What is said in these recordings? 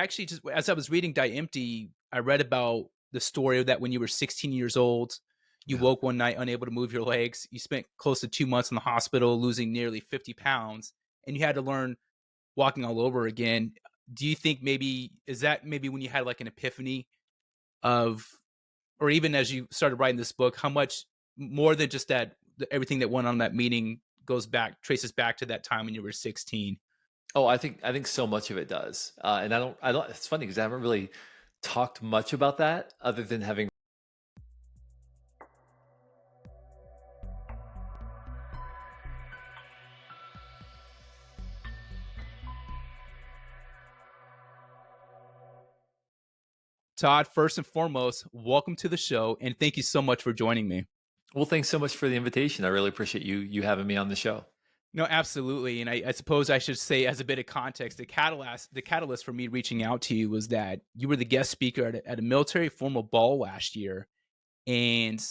Actually, just as I was reading Die Empty, I read about the story that when you were 16 years old, you Yeah. woke one night unable to move your legs. You spent close to 2 months in the hospital, losing nearly 50 pounds, and you had to learn walking all over again. Do you think maybe is that maybe when you had like an epiphany of, or even as you started writing this book, how much more than just that, everything that went on in that meeting goes back, traces back to that time when you were 16? Oh, I think so much of it does, and I don't. It's funny because I haven't really talked much about that other than having. Todd, first and foremost, welcome to the show, and thank you so much for joining me. Well, thanks so much for the invitation. I really appreciate you having me on the show. No, absolutely. And I suppose I should say, as a bit of context, the catalyst for me reaching out to you was that you were the guest speaker at a military formal ball last year. And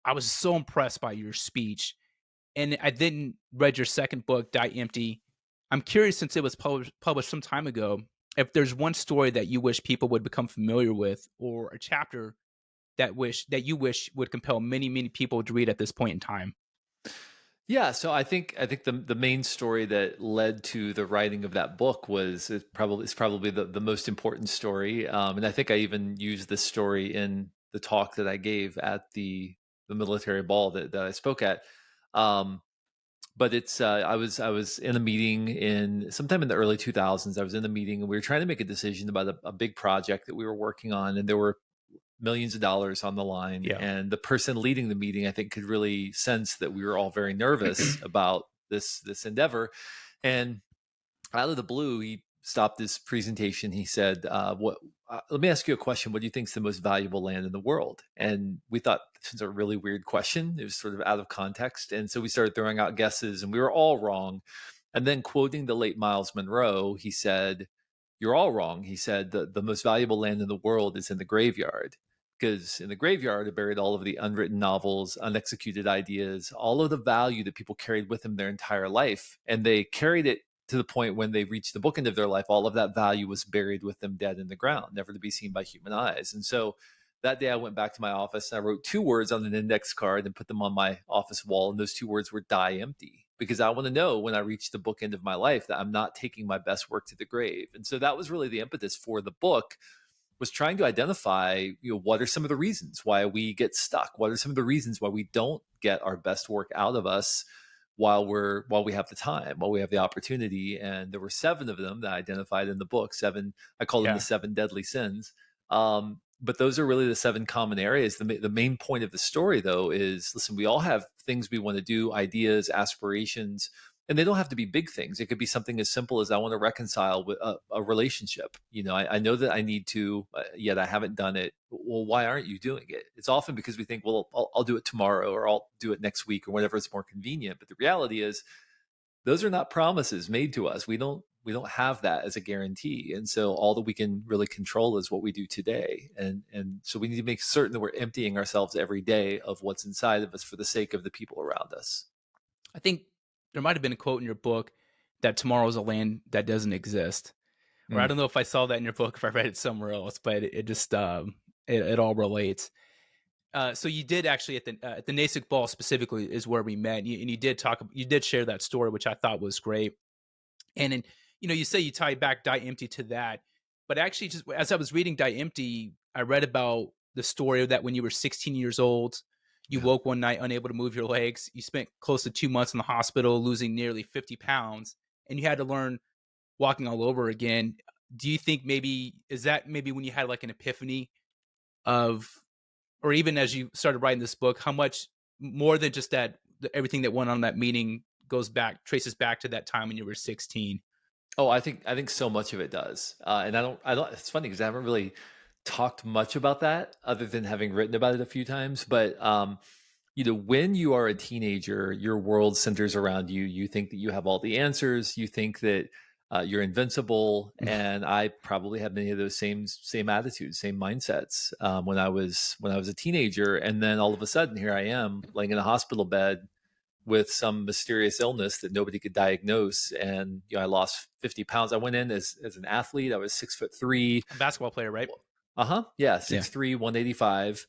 I was so impressed by your speech. And I then read your second book, Die Empty. I'm curious, since it was published some time ago, if there's one story that you wish people would become familiar with, or a chapter that you wish would compel many, many people to read at this point in time. Yeah, so I think the main story that led to the writing of that book is probably the most important story, and I think I even used this story in the talk that I gave at the military ball that I spoke at. Um, but it's I was in a meeting in sometime in the early 2000s. I was in a meeting and we were trying to make a decision about a big project that we were working on, and there were millions of dollars on the line. Yeah. And the person leading the meeting, I think, could really sense that we were all very nervous about this endeavor. And out of the blue, he stopped this presentation. He said, "What? Let me ask you a question. What do you think is the most valuable land in the world?" And we thought this was a really weird question. It was sort of out of context, and so we started throwing out guesses, and we were all wrong. And then, quoting the late Miles Monroe, he said, "You're all wrong." He said, "The most valuable land in the world is in the graveyard." Because in the graveyard are buried all of the unwritten novels, unexecuted ideas, all of the value that people carried with them their entire life. And they carried it to the point when they reached the book end of their life, all of that value was buried with them dead in the ground, never to be seen by human eyes. And so that day I went back to my office and I wrote two words on an index card and put them on my office wall. And those two words were "die empty," because I want to know when I reach the book end of my life that I'm not taking my best work to the grave. And so that was really the impetus for the book, was trying to identify, what are some of the reasons why we get stuck? What are some of the reasons why we don't get our best work out of us while we have the time, while we have the opportunity? And there were seven of them that I identified in the book. Seven, I call them the Yeah. seven deadly sins. But those are really the seven common areas. The main point of the story, though, is, listen, we all have things we want to do, ideas, aspirations, and they don't have to be big things. It could be something as simple as, I want to reconcile with a relationship. I know that I need to, yet I haven't done it. Well, why aren't you doing it? It's often because we think, well, I'll do it tomorrow, or I'll do it next week, or whatever is more convenient. But the reality is, those are not promises made to us. We don't have that as a guarantee. And so all that we can really control is what we do today. And so we need to make certain that we're emptying ourselves every day of what's inside of us for the sake of the people around us. I think there might have been a quote in your book that tomorrow's a land that doesn't exist. Or I Mm. don't know if I saw that in your book, if I read it somewhere else, but it just it all relates. So you did actually at the NASIC ball specifically is where we met, and you did share that story, which I thought was great. And then, you say you tie back Die Empty to that, but actually, just as I was reading Die Empty, I read about the story that when you were 16 years old, you Yeah. woke one night unable to move your legs. You spent close to 2 months in the hospital, losing nearly 50 pounds, and you had to learn walking all over again. Do you think maybe is that maybe when you had like an epiphany of, or even as you started writing this book, how much more than just that, everything that went on in that meeting traces back to that time when you were 16? Oh, I think so much of it does, and I don't. It's funny because I haven't really talked much about that other than having written about it a few times. But when you are a teenager, your world centers around you. You think that you have all the answers. You think that you're invincible, and I probably had many of those same attitudes, same mindsets when I was a teenager. And then all of a sudden, here I am, laying in a hospital bed with some mysterious illness that nobody could diagnose. And, I lost 50 pounds. I went in as an athlete. I was 6'3". A basketball player, right? Uh-huh. Yeah. Yeah. 6'3", 185,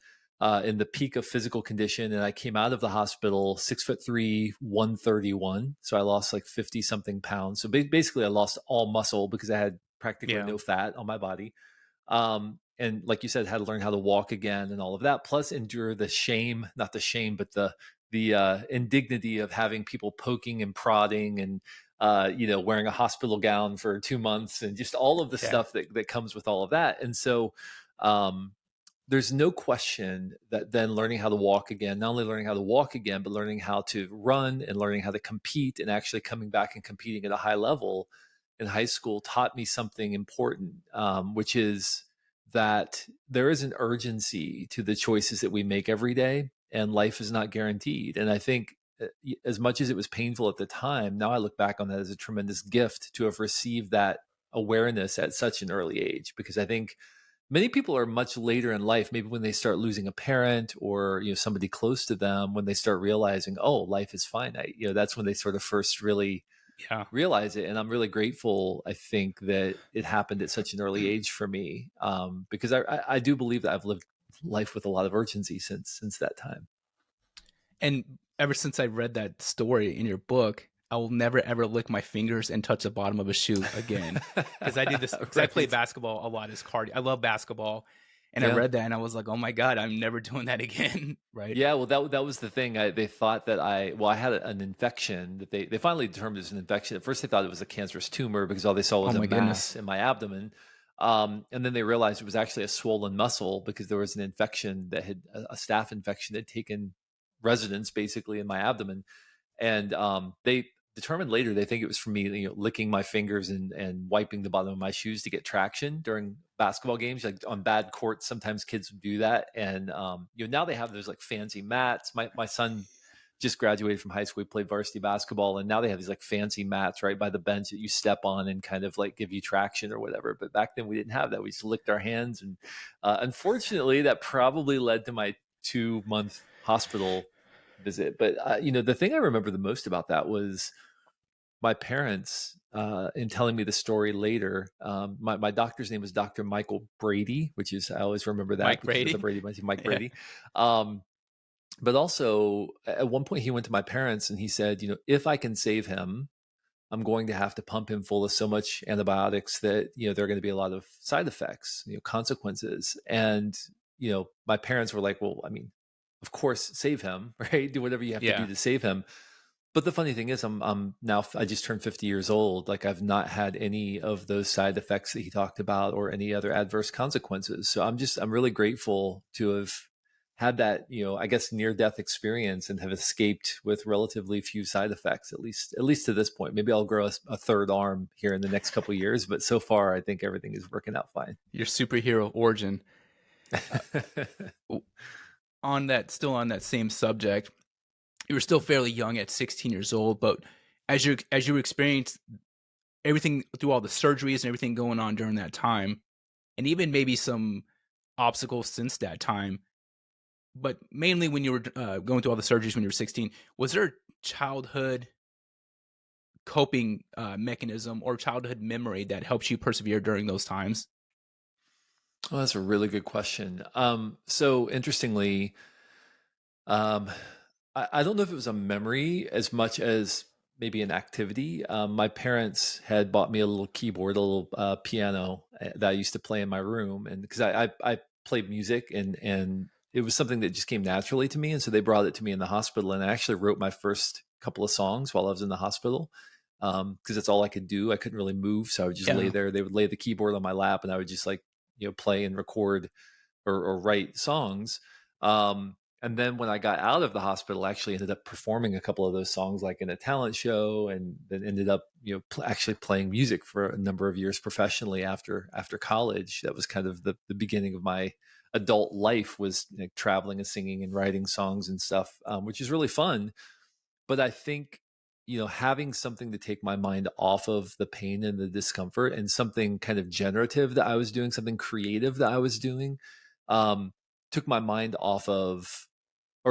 in the peak of physical condition. And I came out of the hospital 6'3", 131. So I lost like 50 something pounds. So basically I lost all muscle because I had practically Yeah. no fat on my body. And like you said, had to learn how to walk again and all of that, plus endure the shame, not the shame, but the indignity of having people poking and prodding and, wearing a hospital gown for 2 months and just all of the Yeah. stuff that comes with all of that. And so, um, there's no question that then learning how to walk again, not only learning how to walk again, but learning how to run and learning how to compete and actually coming back and competing at a high level in high school taught me something important, which is that there is an urgency to the choices that we make every day, and life is not guaranteed. And I think, as much as it was painful at the time, now I look back on that as a tremendous gift to have received that awareness at such an early age, because I think many people are much later in life, maybe when they start losing a parent or somebody close to them, when they start realizing, oh, life is finite. That's when they sort of first really Yeah. realize it. And I'm really grateful, I think, that it happened at such an early age for me, because I do believe that I've lived life with a lot of urgency since that time. And ever since I read that story in your book, I will never ever lick my fingers and touch the bottom of a shoe again. Because I do this because I play Right. basketball a lot as cardio. I love basketball. And I Yeah. read that and I was like, oh my God, I'm never doing that again. Right. Yeah, well, that was the thing. They thought that I had an infection that they finally determined it was an infection. At first, they thought it was a cancerous tumor because all they saw Oh was a my goodness. mass in my abdomen, and then they realized it was actually a swollen muscle because there was an infection that had a staph infection that had taken residence basically in my abdomen. And they determined later they think it was from me, licking my fingers and wiping the bottom of my shoes to get traction during basketball games. Like on bad courts, sometimes kids would do that. And now they have those like fancy mats. My son just graduated from high school. He played varsity basketball, and now they have these like fancy mats right by the bench that you step on and kind of like give you traction or whatever. But back then we didn't have that. We just licked our hands, and unfortunately, that probably led to my 2 month hospital visit. But the thing I remember the most about that was my parents, in telling me the story later. My doctor's name was Dr. Michael Brady, which is, I always remember that Mike because of the Brady. Brady Bunch, Mike Yeah. Brady. Um, but also at one point he went to my parents and he said, if I can save him, I'm going to have to pump him full of so much antibiotics that, there are going to be a lot of side effects, consequences. And, my parents were like, well, I mean, of course, save him, right? Do whatever you have to do Yeah. to save him. But the funny thing is, I'm now, I just turned 50 years old. Like I've not had any of those side effects that he talked about or any other adverse consequences. So I'm really grateful to have had that, I guess near death experience and have escaped with relatively few side effects, at least to this point. Maybe I'll grow a third arm here in the next couple of years, but so far I think everything is working out fine. Your superhero origin. Uh, still on that same subject, you were still fairly young at 16 years old, but as you experienced everything through all the surgeries and everything going on during that time, and even maybe some obstacles since that time, but mainly when you were going through all the surgeries when you were 16, was there a childhood coping mechanism or childhood memory that helps you persevere during those times? Well, that's a really good question. So interestingly, Um, I don't know if it was a memory as much as maybe an activity. My parents had bought me a little keyboard, a little piano that I used to play in my room, and because I played music and it was something that just came naturally to me, and so they brought it to me in the hospital, and I actually wrote my first couple of songs while I was in the hospital because that's all I could do. I couldn't really move, so I would just lay Yeah. there. They would lay the keyboard on my lap, and I would just like play and record or write songs. And then when I got out of the hospital, I actually ended up performing a couple of those songs, like in a talent show, and then ended up, actually playing music for a number of years professionally after college. That was kind of the beginning of my adult life, was traveling and singing and writing songs and stuff, which is really fun. But I think, having something to take my mind off of the pain and the discomfort and something kind of generative that I was doing, something creative that I was doing, um, took my mind off of,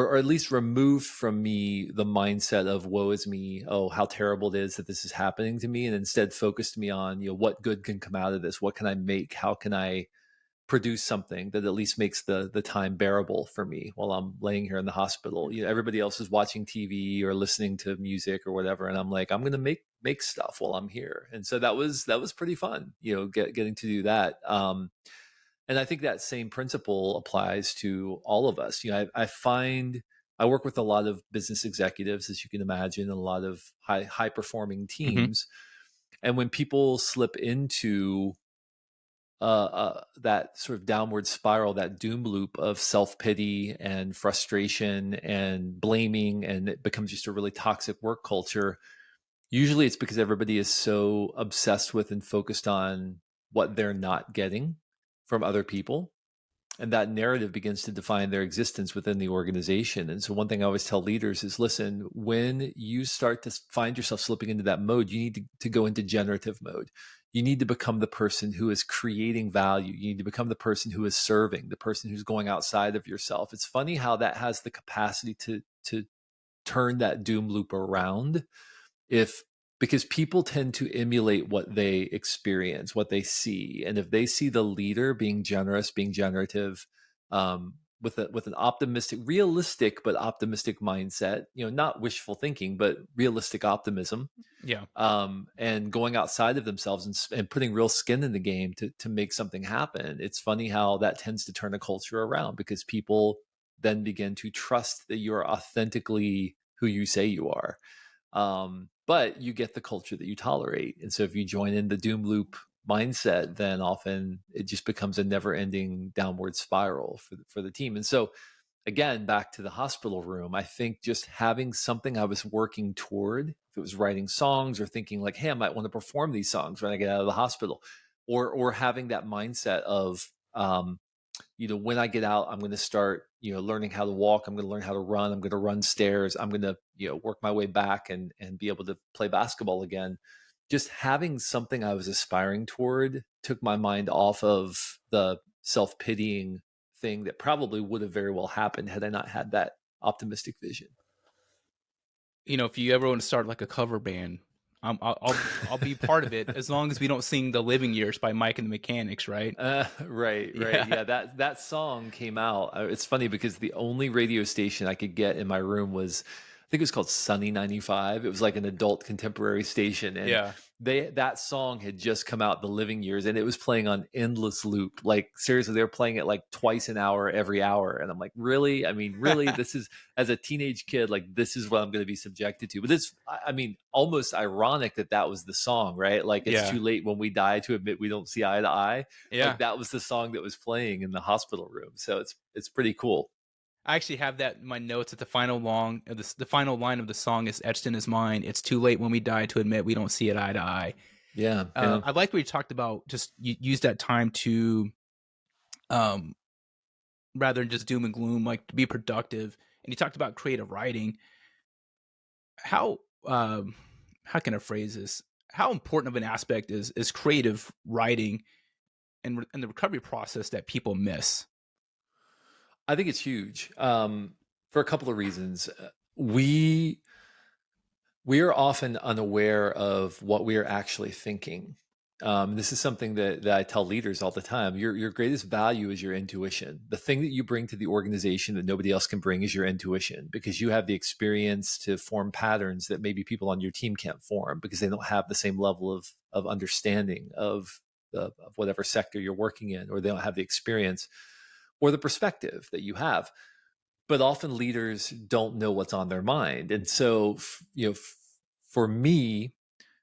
or at least removed from me the mindset of woe is me, oh, how terrible it is that this is happening to me, and instead focused me on, what good can come out of this? What can I make? How can I produce something that at least makes the time bearable for me while I'm laying here in the hospital? Everybody else is watching TV or listening to music or whatever, and I'm like, I'm going to make stuff while I'm here. And so that was pretty fun, getting to do that. And I think that same principle applies to all of us. I find I work with a lot of business executives, as you can imagine, and a lot of high performing Mhm. teams. And when people slip into that sort of downward spiral, that doom loop of self pity and frustration and blaming, and it becomes just a really toxic work culture. Usually, it's because everybody is so obsessed with and focused on what they're not getting from other people, and that narrative begins to define their existence within the organization. And so one thing I always tell leaders is, listen, when you start to find yourself slipping into that mode, you need to go into generative mode. You need to become the person who is creating value. You need to become the person who is serving, the person who's going outside of yourself. It's funny how that has the capacity to turn that doom loop around, if because people tend to emulate what they experience, what they see. And if they see the leader being generous, being generative, with an optimistic, realistic but optimistic mindset, not wishful thinking, but realistic optimism, Yeah. and going outside of themselves and putting real skin in the game to make something happen. It's funny how that tends to turn a culture around, because people then begin to trust that you're authentically who you say you are. But you get the culture that you tolerate. And so if you join in the doom loop mindset, then often it just becomes a never ending downward spiral for the team. And so again, back to the hospital room, I think just having something I was working toward, if it was writing songs or thinking like, hey, I might want to perform these songs when I get out of the hospital, or having that mindset of, when I get out, I'm going to start, learning how to walk. I'm going to learn how to run. I'm going to run stairs. I'm going to, work my way back and be able to play basketball again. Just having something I was aspiring toward took my mind off of the self-pitying thing that probably would have very well happened had I not had that optimistic vision. If you ever want to start like a cover band, I'll be part of it as long as we don't sing "The Living Years" by Mike and the Mechanics, right? Right. Yeah. Yeah, that song came out. It's funny because the only radio station I could get in my room was, I think it was called Sunny 95. It was like an adult contemporary station, and Yeah. that song had just come out, The Living Years, and it was playing on endless loop. Like seriously, they were playing it like twice an hour every hour, and I'm like, really? I mean, really? This is, as a teenage kid, like this is what I'm going to be subjected to. But it's, I mean, almost ironic that was the song, right? Like, it's Yeah. too late when we die to admit we don't see eye to eye. Yeah. Like that was the song that was playing in the hospital room. So it's pretty cool. I actually have that in my notes at the final line of the song is etched in his mind. It's too late when we die to admit we don't see it eye to eye. Yeah, yeah. I like what you talked about. Just use that time to, um, rather than just doom and gloom, like to be productive. And you talked about creative writing. How how can I phrase this? How important of an aspect is creative writing and the recovery process that people miss? I think it's huge, for a couple of reasons. We are often unaware of what we are actually thinking. This is something that I tell leaders all the time. Your greatest value is your intuition. The thing that you bring to the organization that nobody else can bring is your intuition, because you have the experience to form patterns that maybe people on your team can't form, because they don't have the same level of understanding of whatever sector you're working in, or they don't have the experience or the perspective that you have. But often leaders don't know what's on their mind. And so, for me,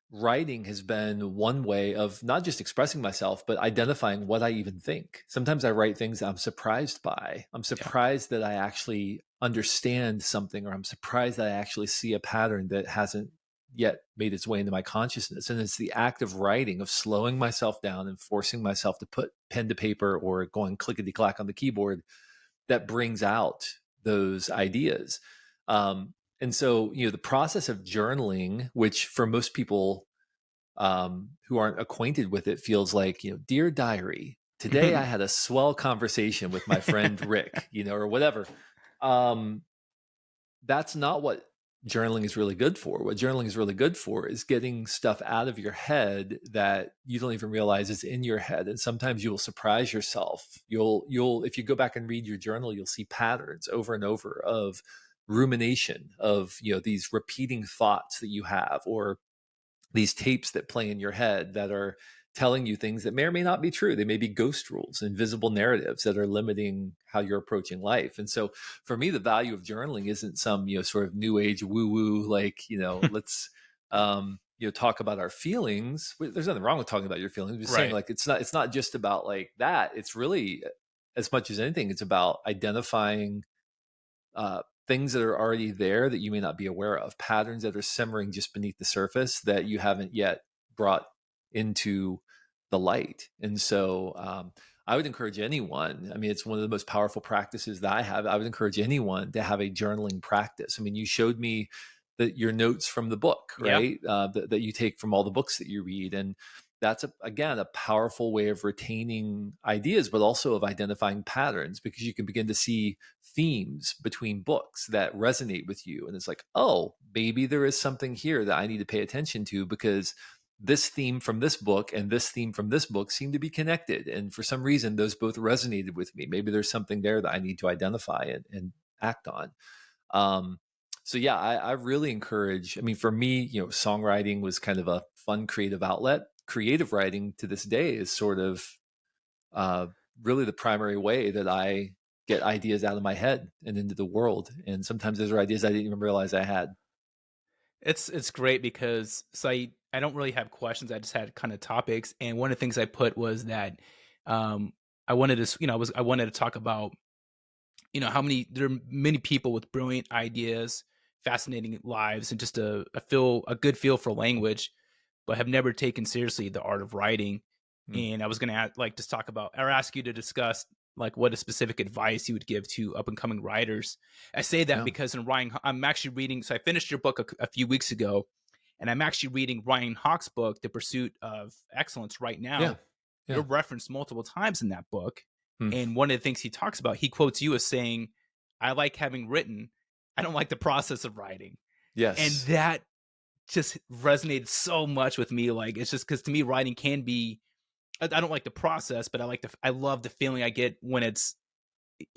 writing has been one way of not just expressing myself, but identifying what I even think. Sometimes I write things I'm surprised by. I'm Yeah. surprised that I actually understand something, or I'm surprised that I actually see a pattern that hasn't yet made its way into my consciousness. And it's the act of writing, of slowing myself down and forcing myself to put pen to paper or going clickety clack on the keyboard, that brings out those ideas. And so, the process of journaling, which for most people, who aren't acquainted with it, feels like, dear diary, today I had a swell conversation with my friend Rick, or whatever. Um, that's not what journaling is really good for. What journaling is really good for is getting stuff out of your head that you don't even realize is in your head. And sometimes you will surprise yourself. You'll if you go back and read your journal, you'll see patterns over and over of rumination, of, these repeating thoughts that you have, or these tapes that play in your head that are telling you things that may or may not be true. They may be ghost rules, invisible narratives that are limiting how you're approaching life. And so for me, the value of journaling isn't some, sort of new age woo woo, like, let's, talk about our feelings. There's nothing wrong with talking about your feelings. I'm just saying, Right. like, it's not just about like that. It's really, as much as anything, it's about identifying things that are already there that you may not be aware of, patterns that are simmering just beneath the surface that you haven't yet brought into the light. And so I would encourage anyone, I mean, it's one of the most powerful practices that I have. I would encourage anyone to have a journaling practice. I mean, you showed me that your notes from the book, Yeah. right? That you take from all the books that you read. And that's again a powerful way of retaining ideas, but also of identifying patterns, because you can begin to see themes between books that resonate with you. And it's like, oh, maybe there is something here that I need to pay attention to, because this theme from this book and this theme from this book seem to be connected. And for some reason, those both resonated with me. Maybe there's something there that I need to identify and act on. Um, so yeah, I really encourage, I mean, for me, songwriting was kind of a fun creative outlet. Creative writing to this day is sort of uh, really the primary way that I get ideas out of my head and into the world. And sometimes those are ideas I didn't even realize I had. It's great because I don't really have questions. I just had kind of topics, and one of the things I put was that um, I wanted to I wanted to talk about how many there are many people with brilliant ideas, fascinating lives, and just a good feel for language, but have never taken seriously the art of writing. Hmm. And I was going to like just talk about or ask you to discuss like what a specific advice you would give to up and coming writers. I say that Yeah. because I'm actually reading. So I finished your book a few weeks ago, and I'm actually reading Ryan Hawk's book, The Pursuit of Excellence, right Yeah. now. You're Yeah. referenced multiple times in that book, Hmm. and one of the things he talks about, he quotes you as saying, "I like having written. I don't like the process of writing," and Yes. that just resonated so much with me. Like it's just because to me, writing can be. I don't like the process, but I love the feeling I get when it's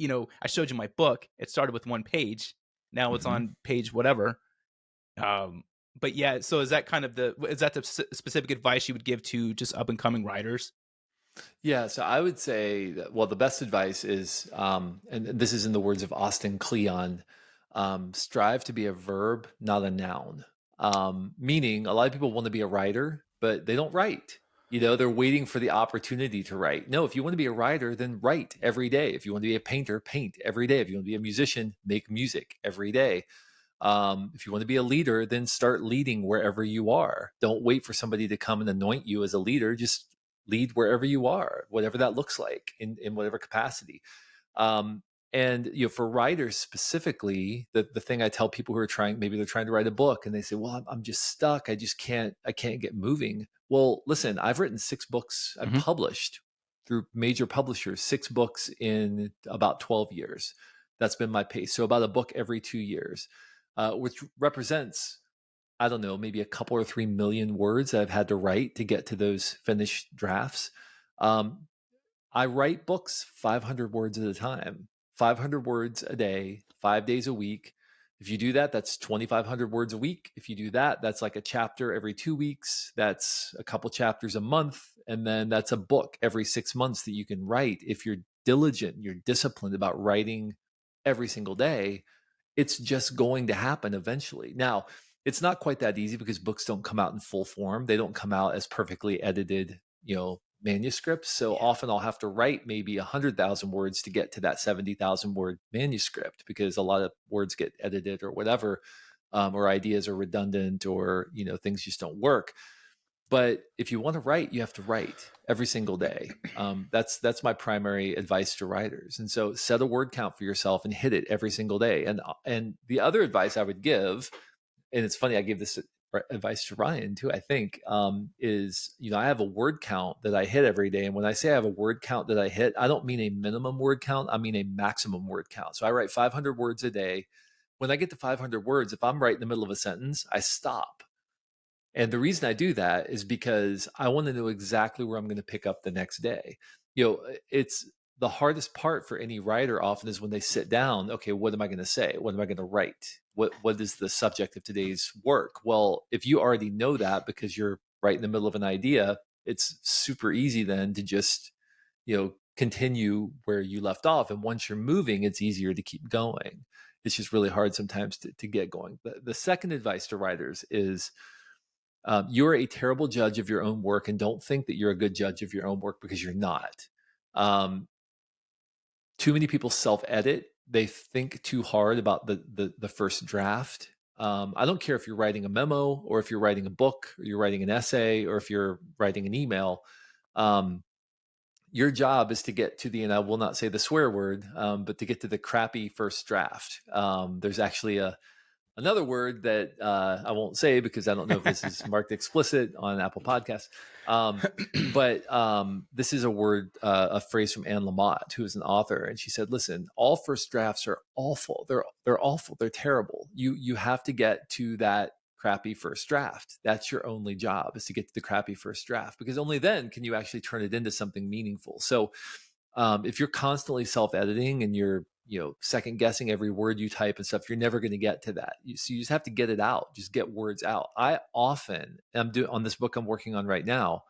I showed you my book. It started with one page. Now it's Hmm. on page whatever. Um, but yeah, so is that the specific advice you would give to just up and coming writers? Yeah, so I would say that, well, the best advice is, and this is in the words of Austin Kleon, strive to be a verb, not a noun. Meaning, a lot of people want to be a writer, but they don't write. They're waiting for the opportunity to write. No, if you want to be a writer, then write every day. If you want to be a painter, paint every day. If you want to be a musician, make music every day. If you want to be a leader, then start leading wherever you are. Don't wait for somebody to come and anoint you as a leader. Just lead wherever you are, whatever that looks like in whatever capacity. Um, and for writers specifically, the thing I tell people who are trying, maybe they're trying to write a book and they say, well, I'm just stuck. I can't get moving. Well, listen, I've written 6 books. I've Mhm. published through major publishers, 6 books in about 12 years. That's been my pace. So about a book every 2 years, which represents, I don't know, maybe a couple or 3 million words that I've had to write to get to those finished drafts. Um, I write books 500 words at a time, 500 words a day, 5 days a week. If you do that, that's 2,500 words a week. If you do that, that's like a chapter every 2 weeks. That's a couple chapters a month. And then that's a book every 6 months that you can write. If you're diligent, you're disciplined about writing every single day, it's just going to happen eventually. Now, it's not quite that easy because books don't come out in full form. They don't come out as perfectly edited, manuscripts. So Yeah. often I'll have to write maybe 100,000 words to get to that 70,000 word manuscript, because a lot of words get edited or whatever, or ideas are redundant, or things just don't work. But if you want to write, you have to write every single day. That's my primary advice to writers. And so set a word count for yourself and hit it every single day. And the other advice I would give, and it's funny, I gave this advice to Ryan too, I think, is, I have a word count that I hit every day. And when I say I have a word count that I hit, I don't mean a minimum word count. I mean a maximum word count. So I write 500 words a day. when I get to 500 words, if I'm right in the middle of a sentence, I stop. And the reason I do that is because I want to know exactly where I'm going to pick up the next day. It's the hardest part for any writer often is when they sit down. Okay, what am I going to say? What am I going to write? What is the subject of today's work? Well, if you already know that because you're right in the middle of an idea, it's super easy then to just continue where you left off. And once you're moving, it's easier to keep going. It's just really hard sometimes to get going. The second advice to writers is you're a terrible judge of your own work, and don't think that you're a good judge of your own work because you're not. Um, Too many people self-edit. They think too hard about the first draft. I don't care if you're writing a memo or if you're writing a book or you're writing an essay or if you're writing an email. Your job is to get to and I will not say the swear word, but to get to the crappy first draft. There's actually another word that I won't say because I don't know if this is marked explicit on Apple Podcasts. But this is a phrase from Anne Lamott, who is an author, and she said, "Listen, all first drafts are awful. They're awful. They're terrible. You have to get to that crappy first draft. That's your only job, is to get to the crappy first draft, because only then can you actually turn it into something meaningful." So if you're constantly self-editing and you're second guessing every word you type and stuff, you're never going to get to that. So you just have to get it out. Just get words out. I often am doing on this book I'm working on right now.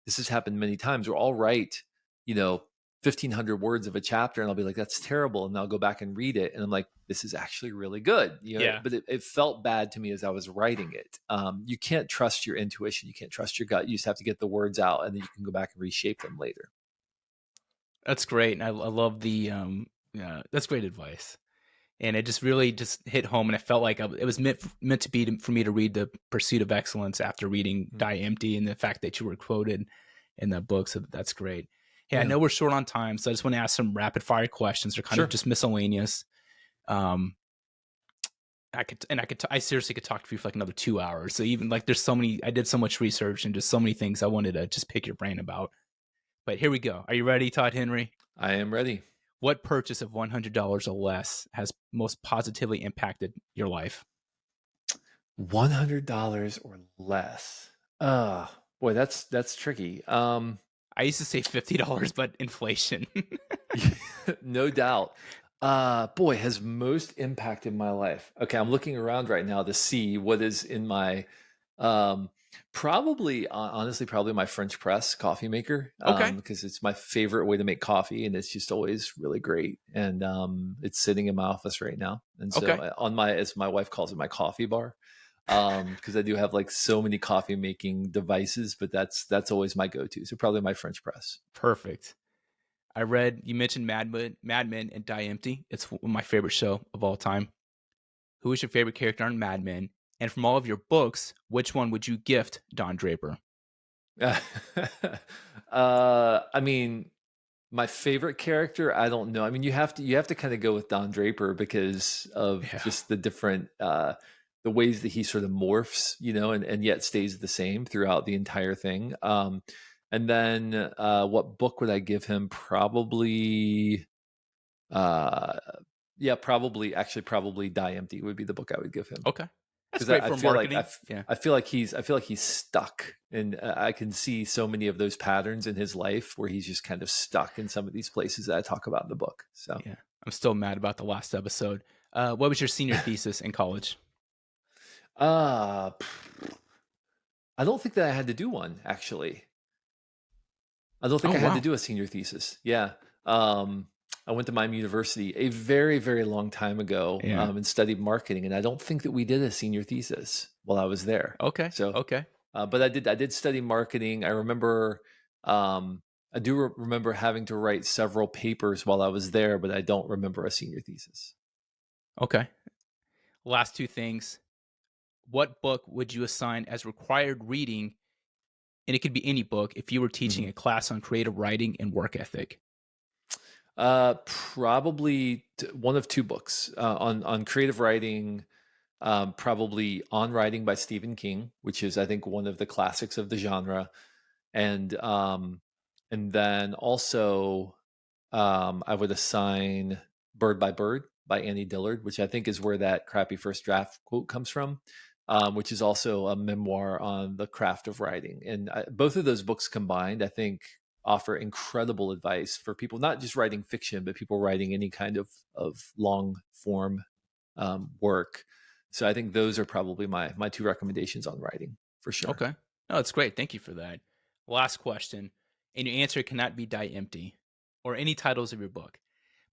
This has happened many times where I'll write, 1,500 words of a chapter and I'll be like, that's terrible. And I'll go back and read it. And I'm like, this is actually really good. Yeah. But it felt bad to me as I was writing it. You can't trust your intuition. You can't trust your gut. You just have to get the words out, and then you can go back and reshape them later. That's great. And I love the, that's great advice. And it just really just hit home. And I felt like it was meant to be for me to read The Pursuit of Excellence after reading Die Empty, and the fact that you were quoted in the book. So that's great. Hey, I know we're short on time, so I just want to ask some rapid fire questions. They're kind of just miscellaneous. I seriously could talk to you for like another 2 hours. So even like I did so much research and just so many things I wanted to just pick your brain about. But here we go. Are you ready, Todd Henry? I am ready. What purchase of $100 or less has most positively impacted your life? $100 or less. Boy, that's tricky. I used to say $50, but inflation. No doubt. Boy, has most impacted my life. Okay, I'm looking around right now to see what is in my honestly, probably my French press coffee maker. Okay. Because it's my favorite way to make coffee, and it's just always really great. And it's sitting in my office right now. And so as my wife calls it, my coffee bar. Because I do have like so many coffee making devices, but that's always my go-to. So probably my French press. Perfect. I read you mentioned Mad Men and Die Empty. It's my favorite show of all time. Who is your favorite character on Mad Men? And from all of your books, which one would you gift Don Draper? I mean, my favorite character, I don't know. I mean, you have to kind of go with Don Draper because of just the different the ways that he sort of morphs, and yet stays the same throughout the entire thing. And then what book would I give him? Probably probably Die Empty would be the book I would give him. Okay. That's great for marketing. I feel like he's stuck, and I can see so many of those patterns in his life where he's just kind of stuck in some of these places that I talk about in the book. So yeah, I'm still mad about the last episode. What was your senior thesis in college? I don't think that I had to do one, actually. I don't think I had to do a senior thesis. Yeah. I went to Miami University a very, very long time ago and studied marketing. And I don't think that we did a senior thesis while I was there. Okay. So, okay. But I did study marketing. I remember, I do remember having to write several papers while I was there, but I don't remember a senior thesis. Okay. Last two things. What book would you assign as required reading? And it could be any book if you were teaching a class on creative writing and work ethic. Probably one of two books on creative writing. Probably On Writing by Stephen King, which is, I think, one of the classics of the genre, and then also I would assign Bird by Bird by Annie Dillard, which I think is where that crappy first draft quote comes from, which is also a memoir on the craft of writing. And both of those books combined, I think, offer incredible advice for people not just writing fiction, but people writing any kind of long form work. So I think those are probably my two recommendations on writing for sure. Okay. No, that's great. Thank you for that. Last question, and your answer cannot be die empty or any titles of your book.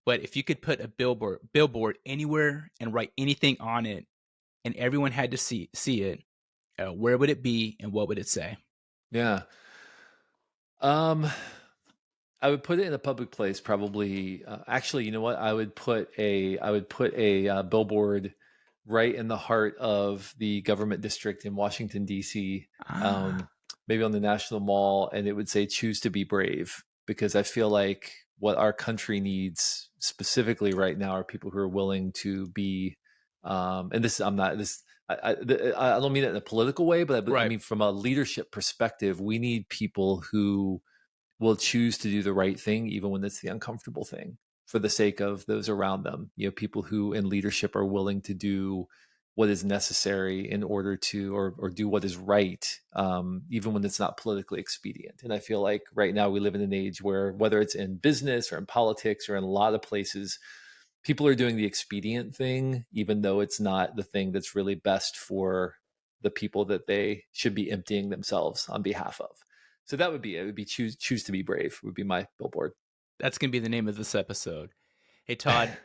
But if you could put a billboard anywhere and write anything on it, and everyone had to see it, where would it be and what would it say? Yeah. Um, I would put it in a public place, probably. Actually, you know what? I would put a billboard right in the heart of the government district in Washington D.C. Ah, Maybe on the National Mall, and it would say "Choose to be brave," because I feel like what our country needs specifically right now are people who are willing to be. And this, I'm not this. I don't mean it in a political way, but I right. mean from a leadership perspective, we need people who will choose to do the right thing, even when it's the uncomfortable thing, for the sake of those around them. People who in leadership are willing to do what is necessary in order to, or do what is right, even when it's not politically expedient. And I feel like right now we live in an age where, whether it's in business or in politics or in a lot of places, people are doing the expedient thing, even though it's not the thing that's really best for the people that they should be emptying themselves on behalf of. So that would be it. It would be choose to be brave would be my billboard. That's gonna be the name of this episode. Hey Todd,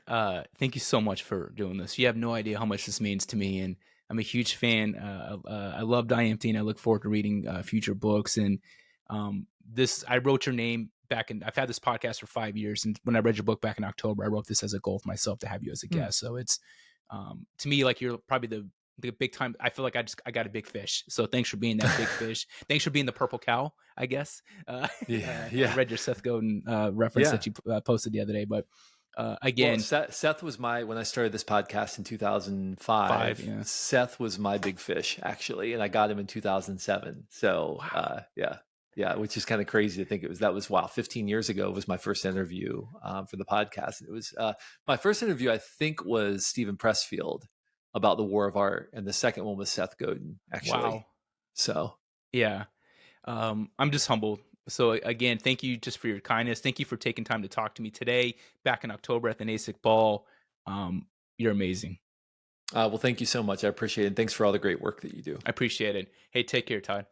thank you so much for doing this. You have no idea how much this means to me, and I'm a huge fan. I love Die Empty, and I look forward to reading future books. And this, I wrote your name back in. I've had this podcast for 5 years, and when I read your book back in October, I wrote this as a goal for myself to have you as a Hmm. guest. So it's to me like you're probably the big time. I feel like I got a big fish. So thanks for being that big fish. Thanks for being the purple cow, I guess. Yeah, I yeah, read your Seth Godin reference yeah. that you posted the other day, but Well, again, Seth was when I started this podcast in 5, 2005. yeah. Seth was my big fish, actually, and I got him in 2007. So, Wow. yeah, yeah, which is kind of crazy to think that was, wow, 15 years ago was my first interview for the podcast. It was my first interview, I think, was Stephen Pressfield about the War of Art, and the second one was Seth Godin, Wow. actually. So, Yeah. I'm just humbled. So again, thank you just for your kindness. Thank you for taking time to talk to me today, back in October at the NASIC ball. You're amazing. well, thank you so much. I appreciate it. And thanks for all the great work that you do. I appreciate it. Hey, take care, Todd.